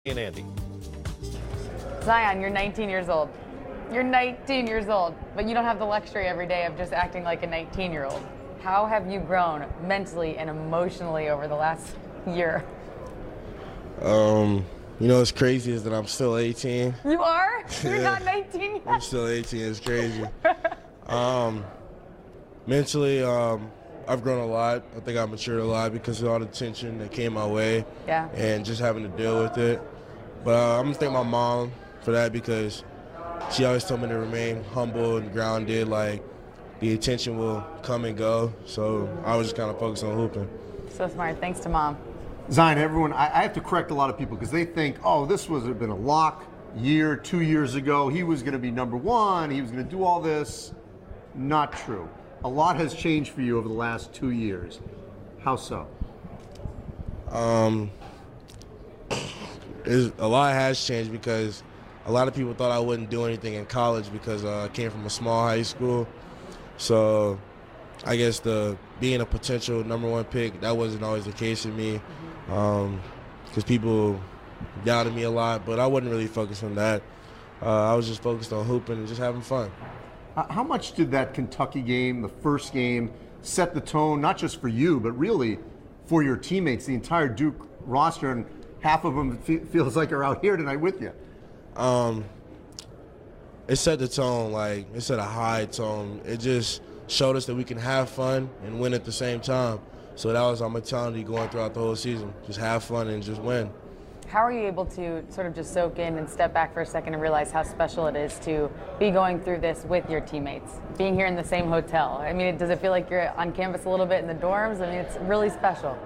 and Andy. Zion, you're 19 years old. You're 19 years old, but you don't have the luxury every day of just acting like a 19-year-old. How have you grown mentally and emotionally over the last year? What's crazy is that I'm still 18. You are? You're Yeah. not 19 yet? I'm still 18. It's crazy. Mentally, I've grown a lot. I think I've matured a lot because of all the tension that came my way. Yeah. And just having to deal with it. But I'm going to thank my mom for that because she always told me to remain humble and grounded. Like, the attention will come and go. So I was just kind of focused on hooping. So smart. Thanks to Mom. Zion, everyone, I have to correct a lot of people because they think, oh, this was been a lock year, 2 years ago. He was going to be number one. He was going to do all this. Not true. A lot has changed for you over the last 2 years. How so? A lot has changed because a lot of people thought I wouldn't do anything in college because I came from a small high school. So I guess being a potential number one pick, that wasn't always the case for me because people doubted me a lot, but I wasn't really focused on that. I was just focused on hooping and just having fun. How much did that Kentucky game, the first game, set the tone, not just for you, but really for your teammates, the entire Duke roster, and half of them feels like are out here tonight with you? It set the tone, it set a high tone. It just showed us that we can have fun and win at the same time. So that was our mentality going throughout the whole season. Just have fun and just win. How are you able to sort of just soak in and step back for a second and realize how special it is to be going through this with your teammates, being here in the same hotel? I mean, does it feel like you're on campus a little bit in the dorms? I mean, it's really special.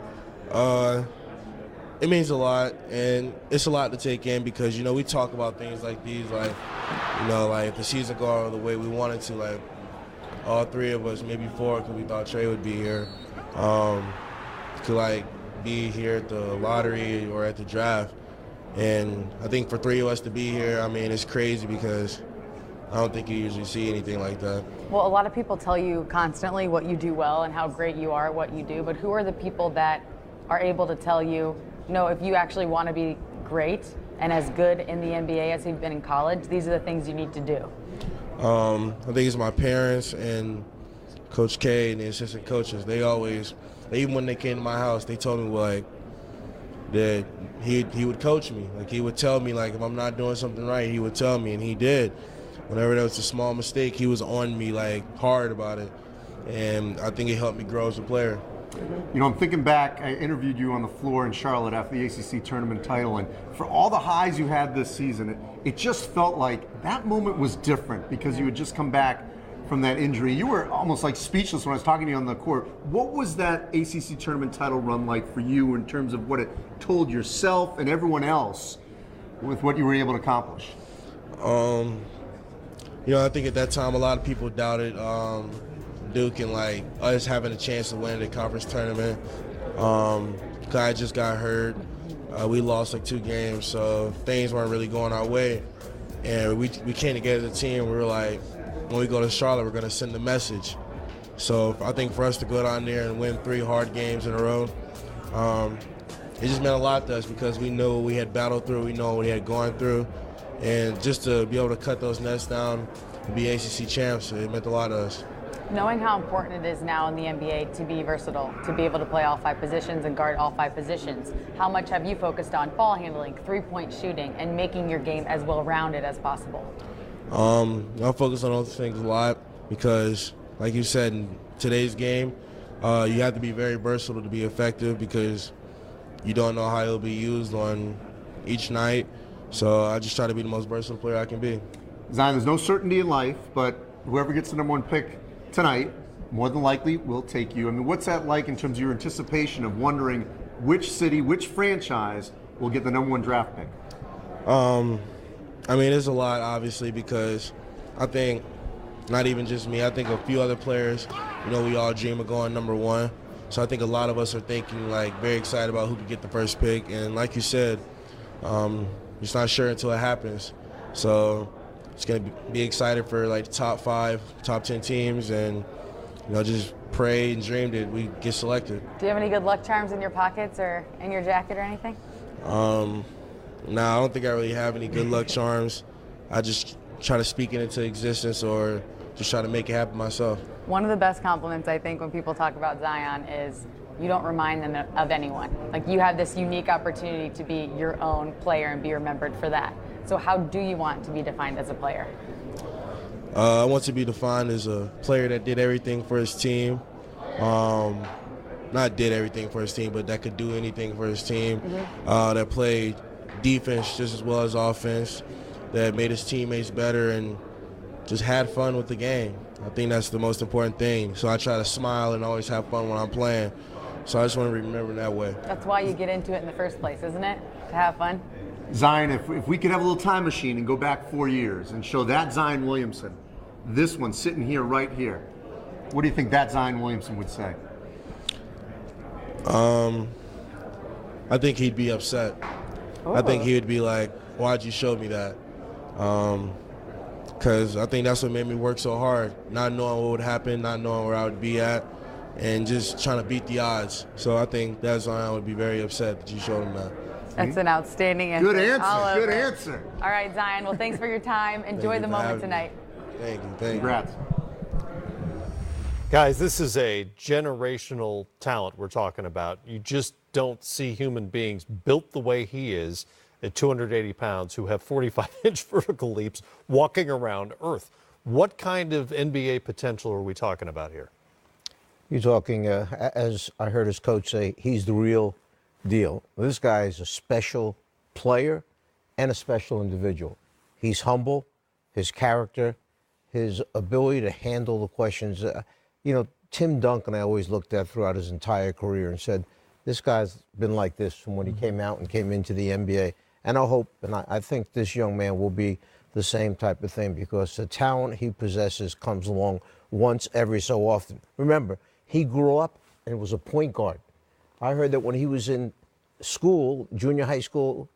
It means a lot, and it's a lot to take in because, we talk about things like these, if the season go the way we wanted to, all three of us, maybe four, because we thought Trey would be here, could, be here at the lottery or at the draft. And I think for three of us to be here, I mean, it's crazy because I don't think you usually see anything like that. Well, a lot of people tell you constantly what you do well and how great you are at what you do, but who are the people that are able to tell you, no, if you actually want to be great and as good in the NBA as you've been in college, these are the things you need to do? I think it's my parents and Coach K and the assistant coaches. Even when they came to my house, they told me that he would coach me. He would tell me if I'm not doing something right, he would tell me, and he did. Whenever there was a small mistake, he was on me hard about it, and I think it helped me grow as a player. I'm thinking back, I interviewed you on the floor in Charlotte after the ACC tournament title, and for all the highs you had this season, it just felt like that moment was different because you had just come back from that injury. You were almost speechless when I was talking to you on the court. What was that ACC tournament title run like for you in terms of what it told yourself and everyone else with what you were able to accomplish? I think at that time a lot of people doubted Duke and us having a chance to win the conference tournament. I just got hurt. We lost 2 games, so things weren't really going our way. And we came together as a team. We were when we go to Charlotte, we're going to send a message. So I think for us to go down there and win 3 hard games in a row, it just meant a lot to us because we knew what we had battled through, we know what we had gone through, and just to be able to cut those nets down and be ACC champs, it meant a lot to us. Knowing how important it is now in the NBA to be versatile, to be able to play all 5 positions and guard all 5 positions, how much have you focused on ball handling, 3-point shooting, and making your game as well-rounded as possible? I focus on those things a lot because, like you said, in today's game, you have to be very versatile to be effective because you don't know how it'll be used on each night. So I just try to be the most versatile player I can be. Zion, there's no certainty in life, but whoever gets the number 1 pick tonight, more than likely, will take you. I mean, what's that like in terms of your anticipation of wondering which city, which franchise will get the number 1 draft pick? There's a lot, obviously, because I think not even just me, I think a few other players, we all dream of going number 1. So I think a lot of us are thinking, very excited about who could get the first pick. And like you said, it's not sure until it happens. So it's going to be excited for, the top 5, top 10 teams and, just pray and dream that we get selected. Do you have any good luck charms in your pockets or in your jacket or anything? Nah, I don't think I really have any good luck charms. I just try to speak it into existence or just try to make it happen myself. One of the best compliments, I think, when people talk about Zion is you don't remind them of anyone. Like, you have this unique opportunity to be your own player and be remembered for that. So how do you want to be defined as a player? I want to be defined as a player that did everything for his team. Not did everything for his team, but that could do anything for his team. That played defense just as well as offense, that made his teammates better and just had fun with the game. I think that's the most important thing. So I try to smile and always have fun when I'm playing. So I just want to remember that way. That's why you get into it in the first place, isn't it? To have fun? Zion, if we could have a little time machine and go back 4 years and show that Zion Williamson, this one sitting here, right here, what do you think that Zion Williamson would say? I think he'd be upset. I think he would be like, why'd you show me that? Because I think that's what made me work so hard, not knowing what would happen, not knowing where I would be at, and just trying to beat the odds. So I think that Zion would be very upset that you showed him that. That's an outstanding answer. Good answer. Good answer. All right, Zion. Well, thanks for your time. Enjoy the moment tonight. Thank you. Thank you. Congrats. Guys, this is a generational talent we're talking about. You just don't see human beings built the way he is at 280 pounds who have 45-inch vertical leaps walking around Earth. What kind of NBA potential are we talking about here? You're talking, as I heard his coach say, he's the real deal. This guy is a special player and a special individual. He's humble, his character, his ability to handle the questions. Tim Duncan I always looked at throughout his entire career and said, this guy's been like this from when he came out and came into the NBA. And I hope, and I think this young man will be the same type of thing because the talent he possesses comes along once every so often. Remember, he grew up and was a point guard. I heard that when he was in school, junior high school,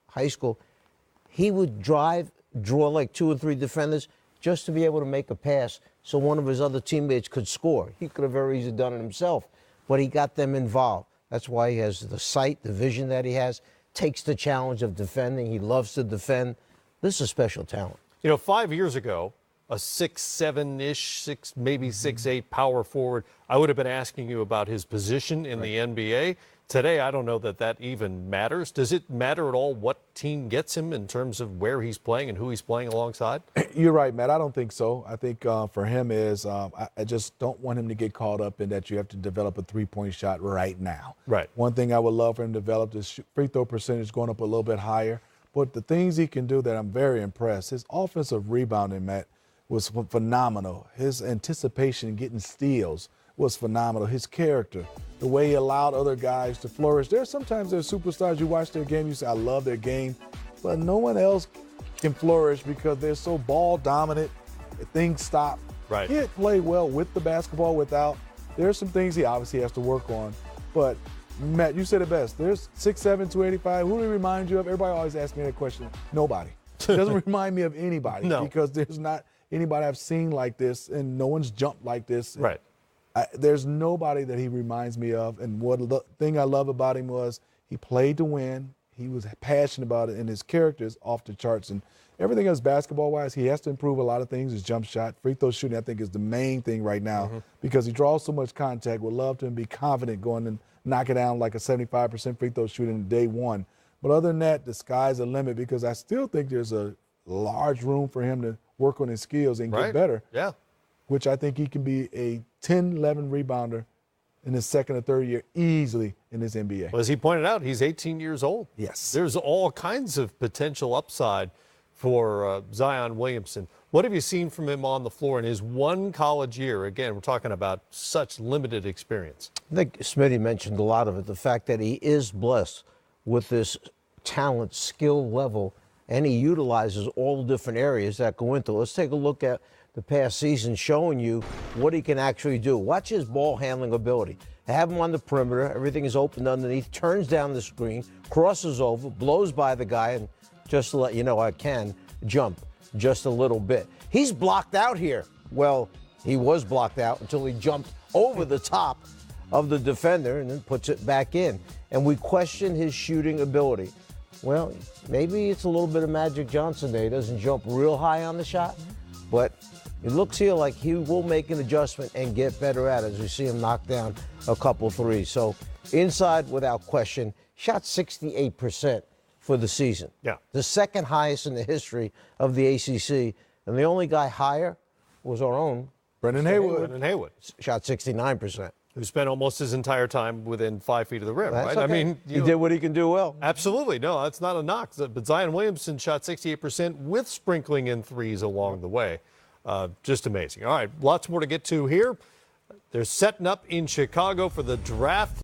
he would draw like 2 or 3 defenders just to be able to make a pass so one of his other teammates could score. He could have very easily done it himself, but he got them involved. That's why he has the sight, the vision that he has, takes the challenge of defending. He loves to defend. This is a special talent. 5 years ago, a 6'7"-ish, maybe 6'8" power forward, I would have been asking you about his position in the NBA. Today, I don't know that even matters. Does it matter at all what team gets him in terms of where he's playing and who he's playing alongside? You're right, Matt. I don't think so. I think for him is I just don't want him to get caught up in that you have to develop a three-point shot right now. Right. One thing I would love for him to develop is free throw percentage going up a little bit higher. But the things he can do that I'm very impressed, his offensive rebounding, Matt, was phenomenal. His anticipation getting steals was phenomenal. His character, the way he allowed other guys to flourish. There's superstars, you watch their game, you say, I love their game, but no one else can flourish because they're so ball dominant. Things stop. Right. He can't play well with the basketball without. There's some things he obviously has to work on. But, Matt, you said it best. There's 6'7", 285. Who do he remind you of? Everybody always asks me that question. Nobody. It doesn't remind me of anybody. No. Because there's not anybody I've seen like this, and no one's jumped like this. Right. There's nobody that he reminds me of. And the thing I love about him was he played to win. He was passionate about it, and his character is off the charts. And everything else basketball-wise, he has to improve a lot of things. His jump shot, free throw shooting, I think is the main thing right now because he draws so much contact. Would love to be confident going and knock it down like a 75% free throw shooting day one. But other than that, the sky's the limit because I still think there's a large room for him to work on his skills and get better. Yeah. Which I think he can be a 10, 11 rebounder in his second or third year easily in this NBA. Well, as he pointed out, he's 18 years old. Yes. There's all kinds of potential upside for Zion Williamson. What have you seen from him on the floor in his one college year? Again, we're talking about such limited experience. I think Smitty mentioned a lot of it, the fact that he is blessed with this talent, skill level, and he utilizes all the different areas that go into it. Let's take a look at the past season showing you what he can actually do. Watch his ball handling ability. Have him on the perimeter. Everything is open underneath. Turns down the screen, crosses over, blows by the guy, and just to let you know, I can jump just a little bit. He's blocked out here. Well, he was blocked out until he jumped over the top of the defender and then puts it back in. And we question his shooting ability. Well, maybe it's a little bit of Magic Johnson there. He doesn't jump real high on the shot, but it looks here like he will make an adjustment and get better at it as we see him knock down a couple threes. So inside, without question, shot 68% for the season. Yeah. The second highest in the history of the ACC, and the only guy higher was our own Brendan Haywood. And Haywood, shot 69%. who spent almost his entire time within 5 feet of the rim, That's right? okay. I mean, he did what he can do well. absolutely. No, that's not a knock. But Zion Williamson shot 68% with sprinkling in threes along the way. Just amazing. All right, lots more to get to here. They're setting up in Chicago for the draft.